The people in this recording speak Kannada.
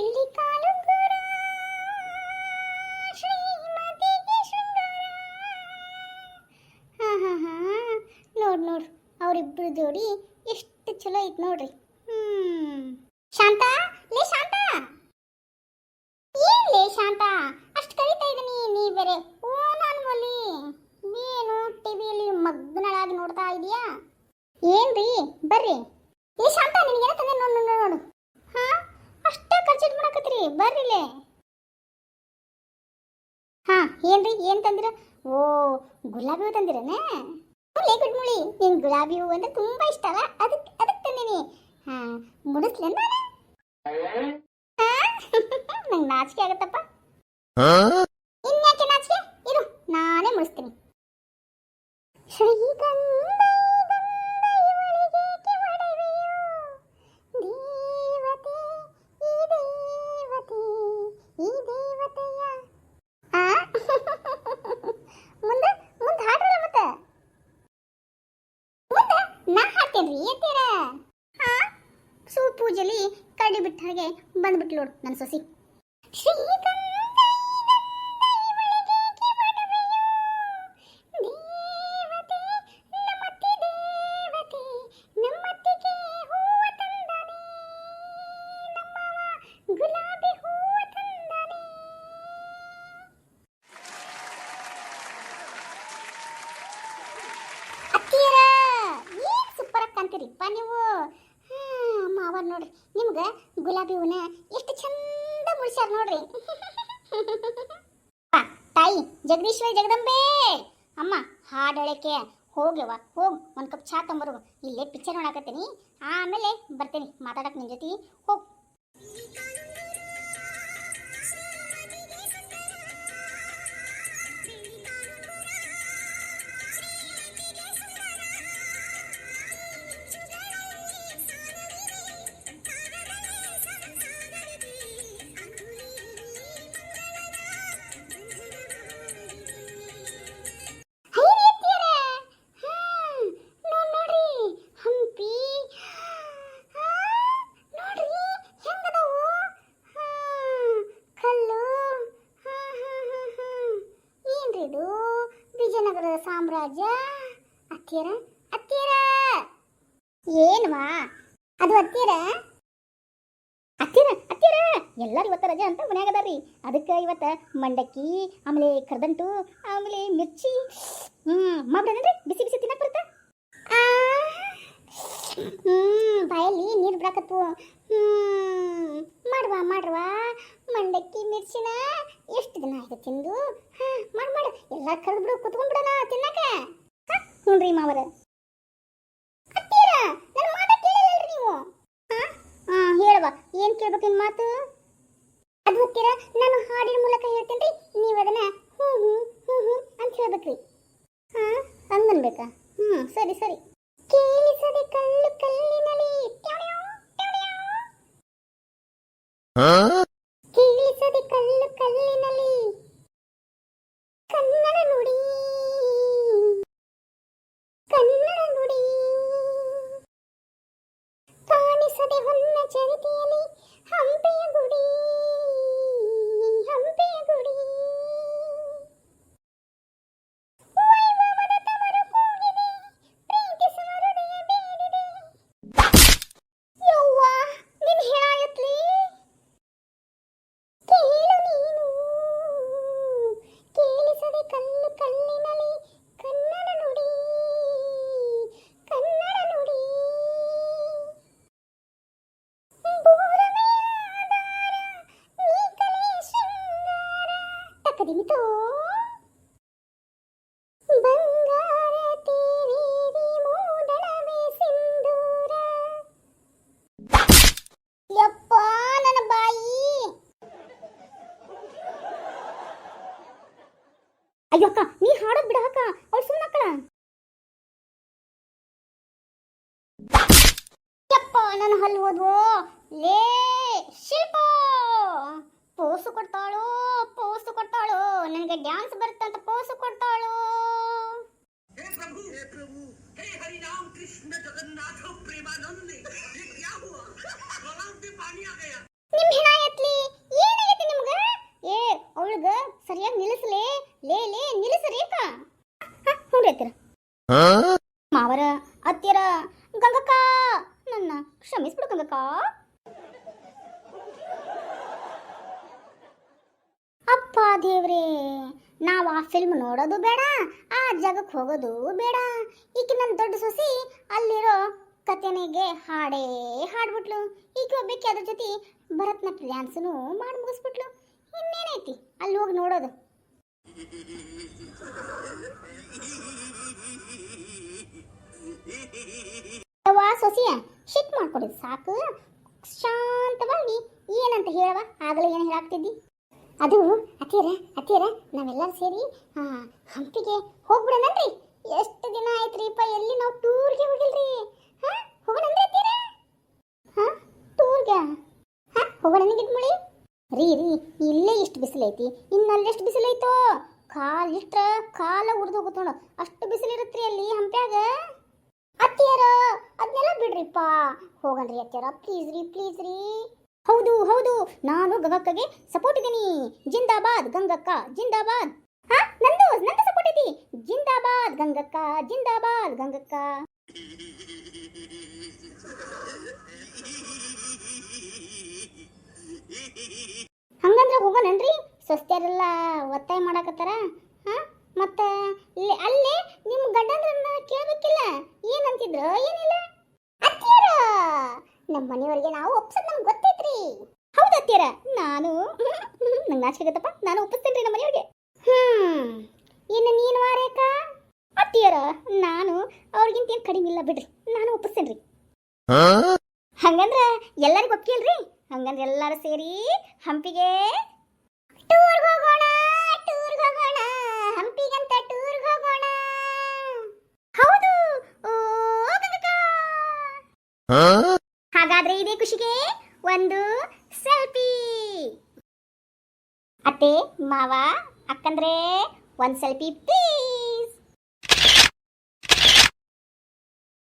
ಬೆಳ್ಳಿ ಕಾಲುಂಗುರ ಶ್ರೀಮತಿಗೆ ಶೃಂಗಾರ. ಹಾ ಹಾ ಹಾ, ನೋಡ್ ಅವರಿಬ್ರು ಜೋಡಿ ಎಷ್ಟು ಚಲೋ ಐತ್ ನೋಡ್ರಿ. ಶಾಂತ, ಲೇ ಶಾಂತ, ಏನ್ ಲೇ ಶಾಂತ ಅಷ್ಟು ಕರಿತಾ ಇದ್ದೀನಿ, ನೀ ಬೇರೆ ಓ ನಾನು ಒಲಿ. ಏನು ಟಿವಿಯಲ್ಲಿ ಮಗ್ನಳಾಗಿ ನೋಡ್ತಾ ಇದೀಯಾ? ಏನ್ರಿ ಬರ್ರಿ. ಲೇ ಶಾಂತ, ನಿನಗೇನ ತಂದೆ ನೋಡು ನೋಡು ನೋಡು. ಹಾ, ಅಷ್ಟೇ ಖರ್ಚು ಮಾಡಕತ್ರಿ, ಬರ್ರಿಲೇ. ಹಾ, ಏನ್ರಿ ಏನ್ ತಂದಿರ? ಓ, ಗುಲಾಬಿ ಹೂ ತಂದಿರನೇ? ಲೇ ಗುಡ್ಮುಳಿ, ನಿನ್ ಗುಲಾಬಿ ಹೂ ಅಂದ್ರೆ ತುಂಬಾ ಇಷ್ಟ ಅಲ್ಲ, ಅದಕ್ಕೆ ತಂದಿನಿ. ಹಾ, ಮುಡಿಸ್ಲೇ ನಾನು? ನಂಗೆ ನಾಚಿಕೆ ಆಗತ್ತಪ್ಪ. ಇನ್ಯಾಕೆ ನಾಚಿಕೆ? ಇರು, ನಾನೇ ಮುಡಿಸ್ತೀನಿ. ಪೂಜೆಲಿ ಕಡ್ಡಿ ಬಿಟ್ಟ ಹಾಗೆ ಬಂದ್ಬಿಟ್ಲು ನೋಡು ನನ್ನ ಸೊಸಿ. ಅಂತೀರಿಪ್ಪ ನೀವು. ಮಾವ ನೋಡ್ರಿ, ನಿಮ್ಗೆ ಗುಲಾಬಿ ಹೂನ ಎಷ್ಟು ಚಂದ ಮುಳ್ಸ್ಯಾರ ನೋಡ್ರಿ. ತಾಯಿ ಜಗದೀಶ್ವರಿ ಜಗದಂಬೆ ಅಮ್ಮ ಹಾಡಳಕ್ಕೆ ಹೋಗ್ಯವ, ಹೋಗ್ ಒಂದು ಕಪ್ ಚಾ ತಂಬರು. ಇಲ್ಲೇ ಪಿಕ್ಚರ್ ನೋಡಾಕತ್ತೀನಿ, ಆಮೇಲೆ ಬರ್ತೀನಿ ಮಾತಾಡಕ್ ನಿನ್ ಜೊತೆ. ಹೋಗ್. ವಿಜಯನಗರದ ಸಾಮ್ರಾಜ್ಯ. ಅತ್ತಿಯರ ಅತ್ತಿಯರ ಏನ್ವಾ ಅದು? ಅತ್ತಿಯರ ಅತ್ತಿಯರ ಅತ್ತಿಯರ ಎಲ್ಲರೂ ಇವತ್ತ ರಜೆ ಅಂತ ಮನ್ಯಾಗ ಅದಾರ್ರಿ. ಅದಕ್ಕೆ ಇವತ್ತ ಮಂಡಕ್ಕಿ, ಆಮೇಲೆ ಕರ್ದಂಟು, ಆಮೇಲೆ ಮಿರ್ಚಿ ಮಾಡ್ಬಿಡೋಣ್ರಿ. ಬಿಸಿ ಬಿಸಿ ತಿನ್ನಕ್ ಬರುತ್ತಾ? ಬಾಯಲ್ಲಿ ನೀರು ಬಿಡಾಕತ್ವು. ಮಾಡ್ವಾ ಮಂಡಕ್ಕಿ ಮಿರ್ಚಿನ ಎಷ್ಟು ದಿನ ಆಯ್ತು ತಿಂದು. ಮಾಡು ಎಲ್ಲ ಕರೆದ್ಬಿಡು, ಕುತ್ಕೊಂಡ್ಬಿಡೋಣ ತಿನ್ನಕ. ಹ್ಞೂನ್ರಿ ಮಾವರ. ಅತ್ತೀರ ನನ್ನ ಮಾತ ಕೇಳಿಲ್ಲಲ್ರಿ ನೀವು? ಹೇಳವಾ, ಏನ್ ಕೇಳ್ಬೇಕು ನಿನ್ ಮಾತು? ಅದು ಹತ್ತಿರ ನಾನು ಹಾಡಿನ ಮೂಲಕ ಹೇಳ್ತೇನ್ರಿ, ನೀವು ಅದನ್ನ ಹ್ಞೂ ಹ್ಞೂ ಹ್ಞೂ ಹ್ಞೂ ಅಂತ ಹೇಳ್ಬೇಕ್ರಿ. ಹಂಗನ್ಬೇಕಾ? ಸರಿ ಸರಿ. ಕೇಳಿಸದೆ ಕಲ್ಲು ಕಲ್ಲಿನಲಿ, ಕೇಳಿಸದೆ ಕಲ್ಲು ಕಲ್ಲಿನಲಿ ಕನ್ನಡ ನುಡಿ, ಕನ್ನಡ ನುಡಿ ಕಾಣಿಸದೆ ಹೊನ್ನ ಚರಿತೆಯಲ್ಲಿ ಹಂಪೆಯ ಗುಡಿ, ಹಂಪೆಯ ಗುಡಿ. ಅಯ್ಯೋ ಅಕ್ಕ, ನೀ ಹಾಡೋದ್ ಬಿಡ ಅಕ್ಕ, ಅವಳು ಸುಮ್ಮನಕ್ಕಳ. ಯಪ್ಪ ನನ್ನ ಹಲ್ಲು ಹೋದ್ವು. ಲೇ ಶಿಲ್ಪ, ಪೋಸು ಕೊಡ್ತಾಳು, ನನಗೆ ಡ್ಯಾನ್ಸ್ ಬರುತ್ತಂತ ಪೋಸು ಕೊಡ್ತಾಳು. हे प्रभु हे हरि राम कृष्ण जगन्नाथ प्रेमानंद, ये क्या हुआ? गलाव में पानी आ गया. निम हिनायतली ಫಿಲ್ಮ್ ನೋಡೋದು ಬೇಡ, ಆ ಜಾಗಕ್ಕೆ ಹೋಗೋದು ಬೇಡ. ಈಕೆ ನನ್ನ ದೊಡ್ಡ ಸೊಸಿ ಅಲ್ಲಿರೋ ಕಥೆನಿಗೆ ಹಾಡೇ ಹಾಡ್ಬಿಟ್ಲು. ಈಕೆ ಒಬ್ಬಕ್ಕೆ ಅದ್ರ ಜೊತೆ ಭರತನಾಟ್ಯ ಡ್ಯಾನ್ಸನು ಮಾಡಿ ಮುಗಿಸ್ಬಿಟ್ಲು. ಇನ್ನೇನೈತಿ ಅಲ್ಲಿ ಹೋಗಿ ನೋಡೋದು. ಸೊಸಿಯ ಶಿಟ್ ಮಾಡ್ಕೊಡಿದ್ ಸಾಕು. ಶಾಂತವಾಗಿ ಏನಂತ ಹೇಳವ, ಆಗಲೇ ಏನು ಹೇಳಾಗ್ತಿದ್ದಿ? ಅದು ಅತ್ತಿಯರ ನಾವೆಲ್ಲರೂ ಸೇರಿ ಹಂಪಿಗೆ ಹೋಗ್ಬಿಡೋಣನ್ರಿ. ಎಷ್ಟು ದಿನ ಆಯ್ತ್ರಿಪ್ಪ ಎಲ್ಲಿ ನಾವು ಟೂರ್ಗೆ ಹೋಗಿಲ್ರಿ. ಹೋಗೋಣನ್ರಿ ಅತ್ತಿಯರ? ಟೂರ್ಗೆ ಹೋಗೋಣ ಗಿಡ್ಮುಳಿ. ರೀ ಇಲ್ಲೇ ಇಷ್ಟು ಬಿಸಿಲೈತಿ, ಇನ್ನಲ್ಲೆಷ್ಟು ಬಿಸಿಲೈತೋ, ಕಾಲ ಉರಿದು ಹೋಗುತ್ತೆ ನೋಡು, ಅಷ್ಟು ಬಿಸಿಲಿರುತ್ತ್ರಿ ಅಲ್ಲಿ ಹಂಪ್ಯಾಗ. ಅತ್ತಿಯರ ಅದನ್ನೆಲ್ಲ ಬಿಡ್ರಿಪ್ಪ, ಹೋಗಣ್ರಿ ಅತ್ತಿಯರ, ಪ್ಲೀಸ್ ರೀ. ಹೌದು ನಾನು ಗಂಗಕ್ಕಗೆ ಸಪೋರ್ಟ್ ಇದ್ದೀನಿ. ಜಿಂದಾಬಾದ್ ಗಂಗಕ್ಕ, ಜಿಂದಾಬಾದ್. ನಂದು ಸಪೋರ್ಟ್ ಐತಿ. ಜಿಂದಾಬಾದ್ ಗಂಗಕ್ಕ, ಜಿಂದಾಬಾದ್ ಗಂಗಕ್ಕ. ಹಂಗಂದ್ರೆ ಹೋಗೋಣನ್ರಿ. ಸ್ವಸ್ಥರೆಲ್ಲ ಒತ್ತಾಯ ಮಾಡಾಕತ್ತಾರ. ಮತ್ತೆ ಅಲ್ಲೇ ನಿಮ್ಮ ಗಂಡಂದ್ರನ್ನ ಕೇಳಬೇಕಿಲ್ಲ, ಏನಂತಿದ್ರು ಏನಿಲ್ಲ. ಅತ್ತಿಯರ ನಮ್ಮ ಮನೆಯವರಿಗೆ ನಾವು ಒಪ್ಸೋದು ನಮ್ಗೆ ಗೊತ್ತೈತ್ರಿ. ಹೌದು ಅತ್ತಿಯರ, ನಂಗೆ ನಾಚಿಕೆ ಆಗತ್ತಪ್ಪ, ನಾನು ಒಪ್ಪಿಸ್ತೇನೆ ನಮ್ಮ ಮನೆಯವ್ರಿಗೆ. ಇನ್ನು ನೀನು ರೇಖ? ಅತ್ತಿಯರ ನಾನು ಅವ್ರಿಗಿಂತ ಏನು ಕಡಿಮೆ ಇಲ್ಲ ಬಿಡ್ರಿ, ನಾನು ಒಪ್ಪಿಸ್ತೇನೆ. ಹಂಗಂದ್ರೆ ಎಲ್ಲರಿಗೂ ಒಪ್ಪಿಲ್ರಿ? ಹಂಗಂದ್ರೆ ಎಲ್ಲರೂ ಸೇರಿ ಹಂಪಿಗೆ ಟೂರ್ಗೆ ಹೋಗೋಣ, ಹಂಪಿಗಂತ ಟೂರ್ಗೆ ಹೋಗೋಣ. ಹೌದು ಹಾಗಾದ್ರೆ ಇದೇ ಖುಷಿಗೆ ಒಂದು ಸೆಲ್ಫಿ. ಅತ್ತೆ ಮಾವ ಅಕ್ಕಂದ್ರೆ ಒಂದು ಸೆಲ್ಫಿ ಪ್ಲೀಸ್.